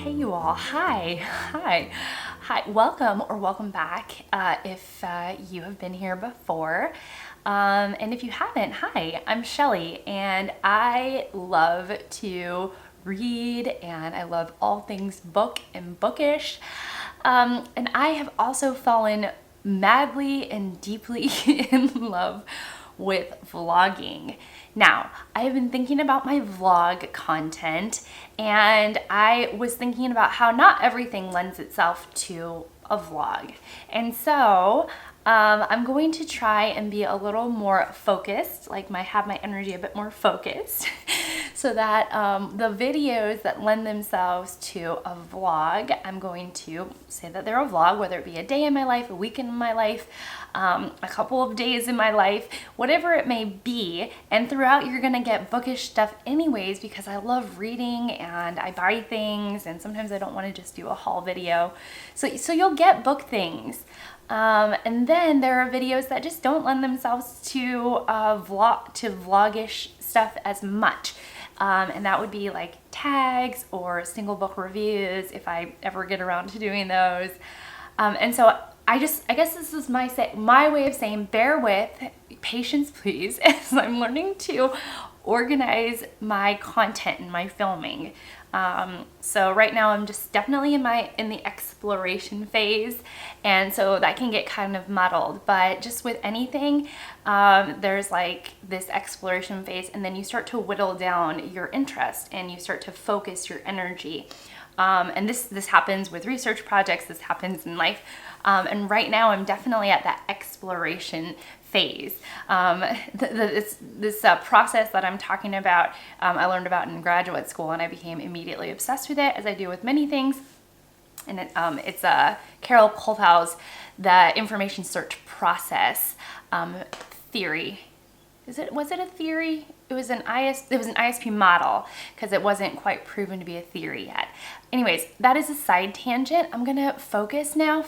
Hey you all, hi, welcome or welcome back if you have been here before. And if you haven't, hi, I'm Shelly and I love to read and I love all things book and bookish. And I have also fallen madly and deeply in love with vlogging. Now, I have been thinking about my vlog content and I was thinking about how not everything lends itself to a vlog. And so I'm going to try and be a little more focused, have my energy a bit more focused so that the videos that lend themselves to a vlog, I'm going to say that they're a vlog, whether it be a day in my life, a week in my life, a couple of days in my life, whatever it may be. And throughout you're gonna get bookish stuff anyways, because I love reading and I buy things and sometimes I don't want to just do a haul video. So you'll get book things. And then there are videos that just don't lend themselves to vlogish stuff as much. And that would be like tags or single book reviews if I ever get around to doing those. And so I guess this is my way of saying bear with, patience please, as I'm learning to organize my content and my filming. So right now I'm just definitely in the exploration phase, and so that can get kind of muddled. But just with anything, there's like this exploration phase, and then you start to whittle down your interest and you start to focus your energy. And this happens with research projects, this happens in life. And right now I'm definitely at that exploration phase. This process that I'm talking about, I learned about in graduate school and I became immediately obsessed with it, as I do with many things. And it's Carol Kolthau's The Information Search Process theory. Was it a theory? It was an ISP model, because it wasn't quite proven to be a theory yet. Anyways, that is a side tangent. I'm gonna focus now.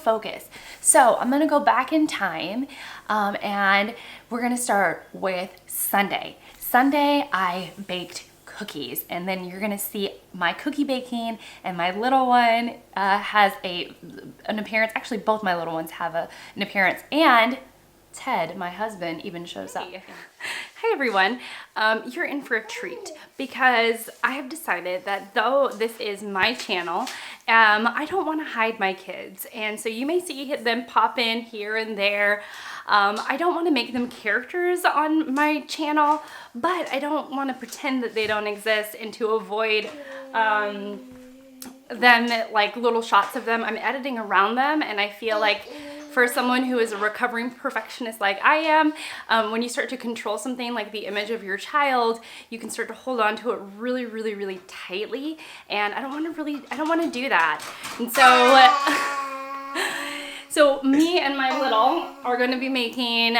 So I'm gonna go back in time, and we're gonna start with Sunday. Sunday, I baked cookies, and then you're gonna see my cookie baking, and my little one has an appearance. Actually, both my little ones have an appearance, and Ted, my husband, even shows up. Hi everyone, you're in for a treat, because I have decided that though this is my channel, I don't want to hide my kids, and so you may see them pop in here and there. I don't want to make them characters on my channel, but I don't want to pretend that they don't exist, and to avoid them, like little shots of them, I'm editing around them, and I feel like for someone who is a recovering perfectionist like I am, when you start to control something like the image of your child, you can start to hold on to it really, really, really tightly, and I don't want to do that. And so me and my little are going to be making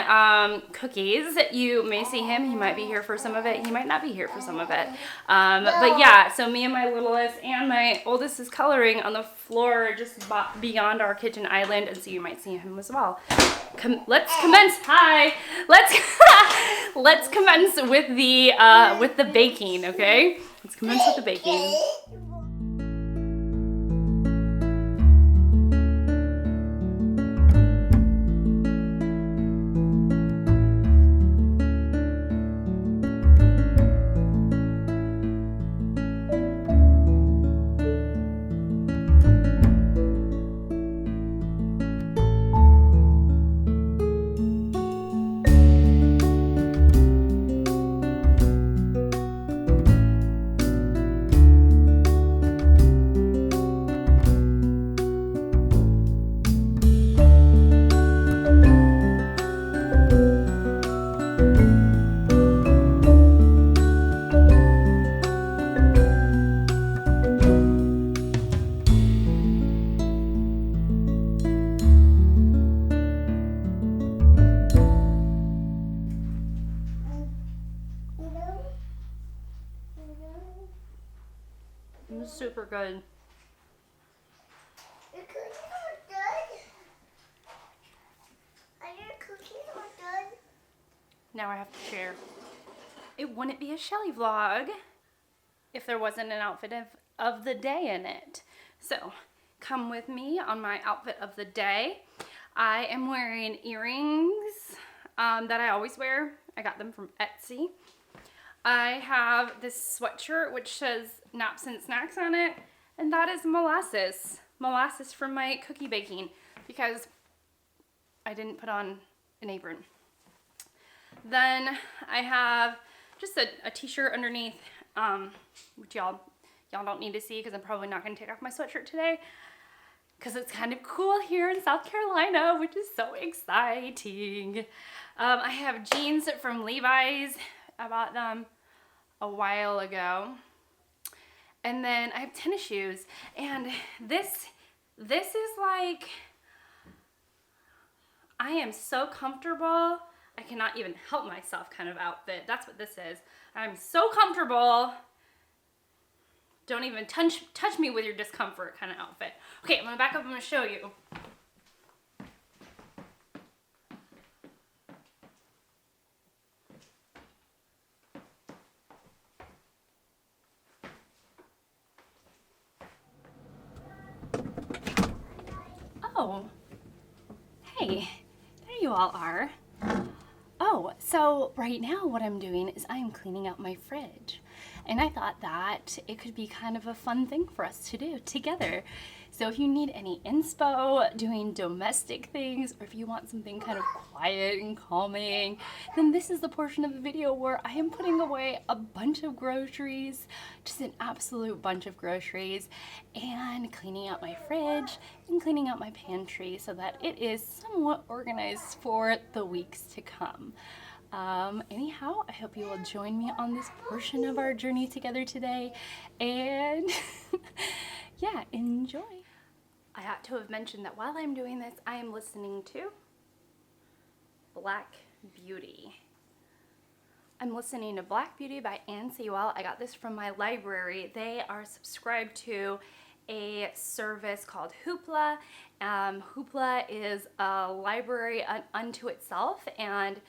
cookies. You may see him. He might be here for some of it. He might not be here for some of it. But yeah, so me and my littlest and my oldest is coloring on the floor just beyond our kitchen island, and so you might see him as well. Let's commence. Hi. Let's commence with the baking. Okay. Let's commence with the baking. It was super good. Your cookies are good. Are your cookies are good? Now I have to share. It wouldn't be a Shelly vlog if there wasn't an outfit of the day in it. So come with me on my outfit of the day. I am wearing earrings that I always wear. I got them from Etsy. I have this sweatshirt which says naps and snacks on it, and that is molasses. Molasses from my cookie baking because I didn't put on an apron. Then I have just a t-shirt underneath, which y'all don't need to see because I'm probably not going to take off my sweatshirt today because it's kind of cool here in South Carolina, which is so exciting. I have jeans from Levi's. I bought them a while ago. And then I have tennis shoes. And this is like, I am so comfortable. I cannot even help myself kind of outfit. That's what this is. I'm so comfortable. Don't even touch me with your discomfort kind of outfit. Okay, I'm gonna back up, I'm gonna show you. Oh, hey, there you all are. Oh, so right now what I'm doing is I'm cleaning out my fridge. And I thought that it could be kind of a fun thing for us to do together. So if you need any inspo doing domestic things, or if you want something kind of quiet and calming, then this is the portion of the video where I am putting away a bunch of groceries, just an absolute bunch of groceries, and cleaning out my fridge and cleaning out my pantry so that it is somewhat organized for the weeks to come. Anyhow, I hope you will join me on this portion of our journey together today, and yeah, enjoy. I ought to have mentioned that while I'm doing this, I am listening to Black Beauty. I'm listening to Black Beauty by Sewell. I got this from my library. They are subscribed to a service called Hoopla. Hoopla is a library unto itself, and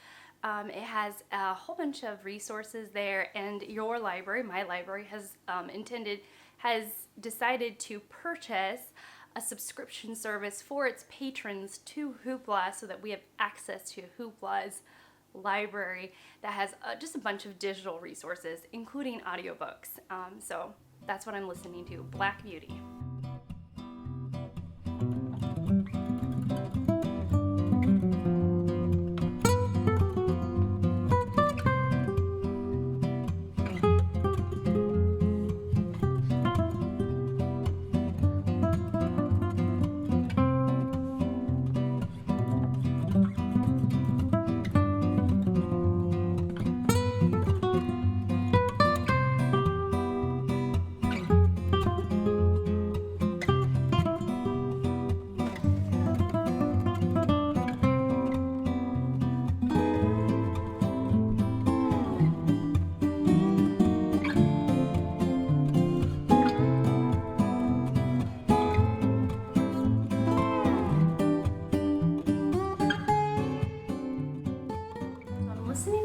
it has a whole bunch of resources there, and your library, my library, has decided to purchase a subscription service for its patrons to Hoopla so that we have access to Hoopla's library that has just a bunch of digital resources, including audiobooks. So that's what I'm listening to, Black Beauty.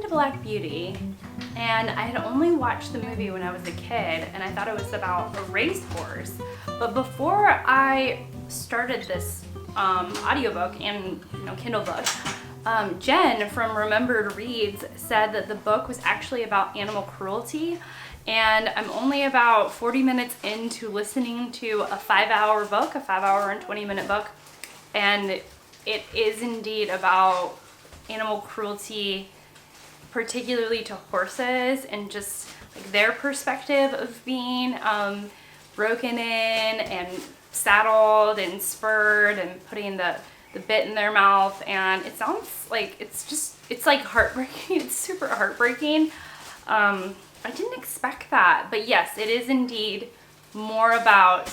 Black Beauty, and I had only watched the movie when I was a kid, and I thought it was about a racehorse. But before I started this audiobook and Kindle book, Jen from Remembered Reads said that the book was actually about animal cruelty, and I'm only about 40 minutes into listening to a 5-hour book, a 5-hour and 20-minute book, and it is indeed about animal cruelty, particularly to horses, and just like their perspective of being broken in and saddled and spurred and putting the bit in their mouth. And it sounds like it's like heartbreaking. It's super heartbreaking. I didn't expect that, but yes, it is indeed more about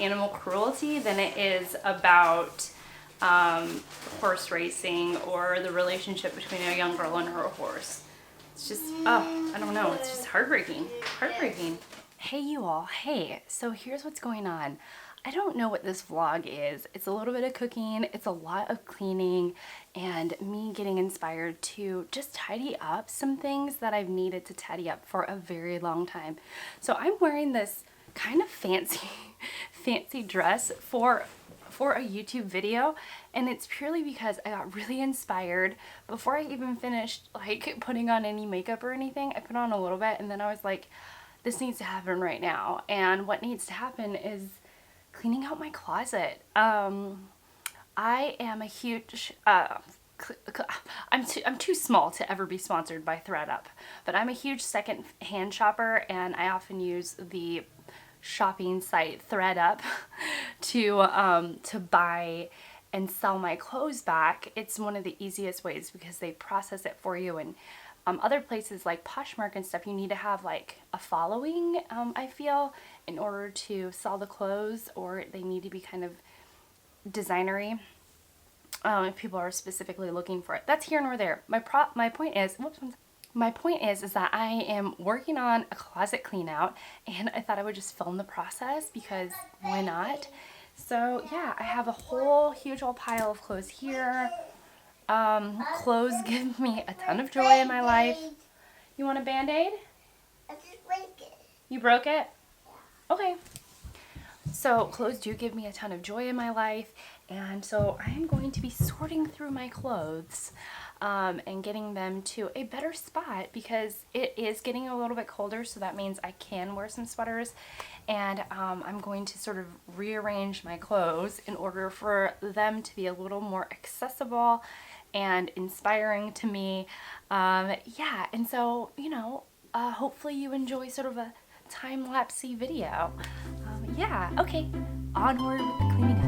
animal cruelty than it is about horse racing or the relationship between a young girl and her horse. It's just, I don't know, it's just heartbreaking. Hey you all, hey, so here's what's going on. I don't know what this vlog is. It's a little bit of cooking, it's a lot of cleaning, and me getting inspired to just tidy up some things that I've needed to tidy up for a very long time. So I'm wearing this kind of fancy fancy dress for a YouTube video, and it's purely because I got really inspired before I even finished like putting on any makeup or anything. I put on a little bit and then I was like, this needs to happen right now. And what needs to happen is cleaning out my closet. I am a huge I'm too small to ever be sponsored by ThredUp, but I'm a huge second-hand shopper, and I often use the shopping site ThredUp to buy and sell my clothes back. It's one of the easiest ways because they process it for you, and other places like Poshmark and stuff, you need to have like a following, I feel, in order to sell the clothes, or they need to be kind of designery. If people are specifically looking for it. That's here nor there. My point is, is that I am working on a closet clean out, and I thought I would just film the process because why not? So yeah, I have a whole huge old pile of clothes here. Clothes give me a ton of joy in my life. You want a Band-Aid? I just break it. You broke it? Okay. So clothes do give me a ton of joy in my life, and so I am going to be sorting through my clothes and getting them to a better spot because it is getting a little bit colder, so that means I can wear some sweaters, and I'm going to sort of rearrange my clothes in order for them to be a little more accessible and inspiring to me. Yeah, and so, you know, hopefully you enjoy sort of a time-lapsey video. Yeah, okay, onward with the cleaning up.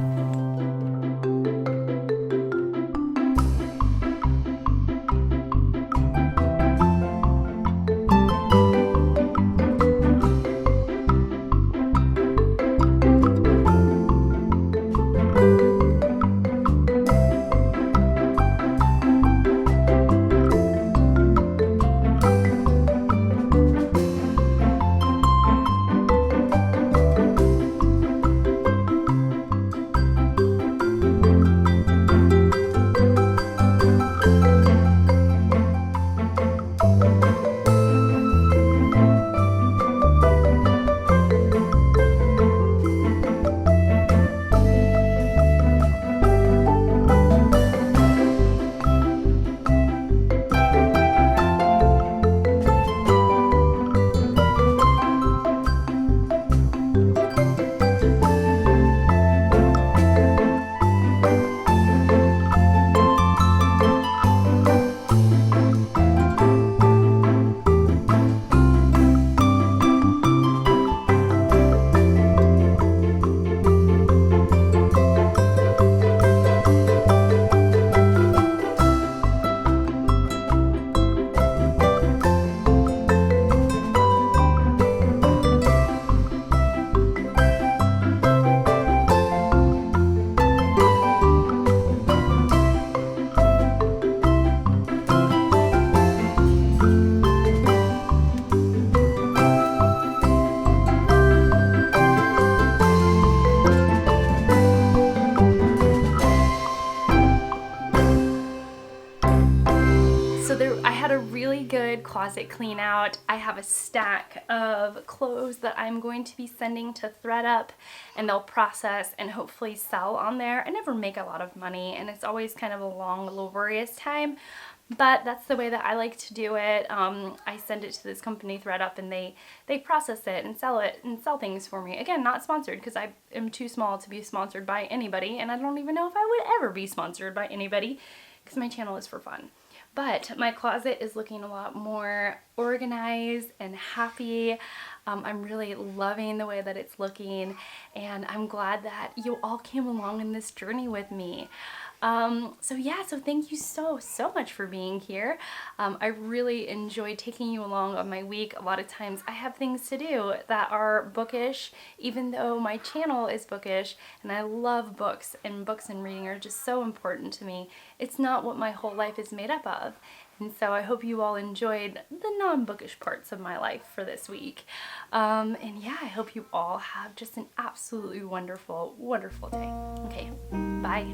Closet clean out. I have a stack of clothes that I'm going to be sending to ThredUp, and they'll process and hopefully sell on there. I never make a lot of money, and it's always kind of a long, laborious time, but that's the way that I like to do it. I send it to this company ThredUp, and they process it and sell things for me. Again, not sponsored because I am too small to be sponsored by anybody, and I don't even know if I would ever be sponsored by anybody because my channel is for fun. But my closet is looking a lot more organized and happy. I'm really loving the way that it's looking, and I'm glad that you all came along in this journey with me. So yeah, so thank you so much for being here. I really enjoy taking you along on my week. A lot of times I have things to do that are bookish, even though my channel is bookish, and I love books and reading are just so important to me. It's not what my whole life is made up of. And so I hope you all enjoyed the non-bookish parts of my life for this week. And yeah, I hope you all have just an absolutely wonderful, wonderful day. Okay, bye.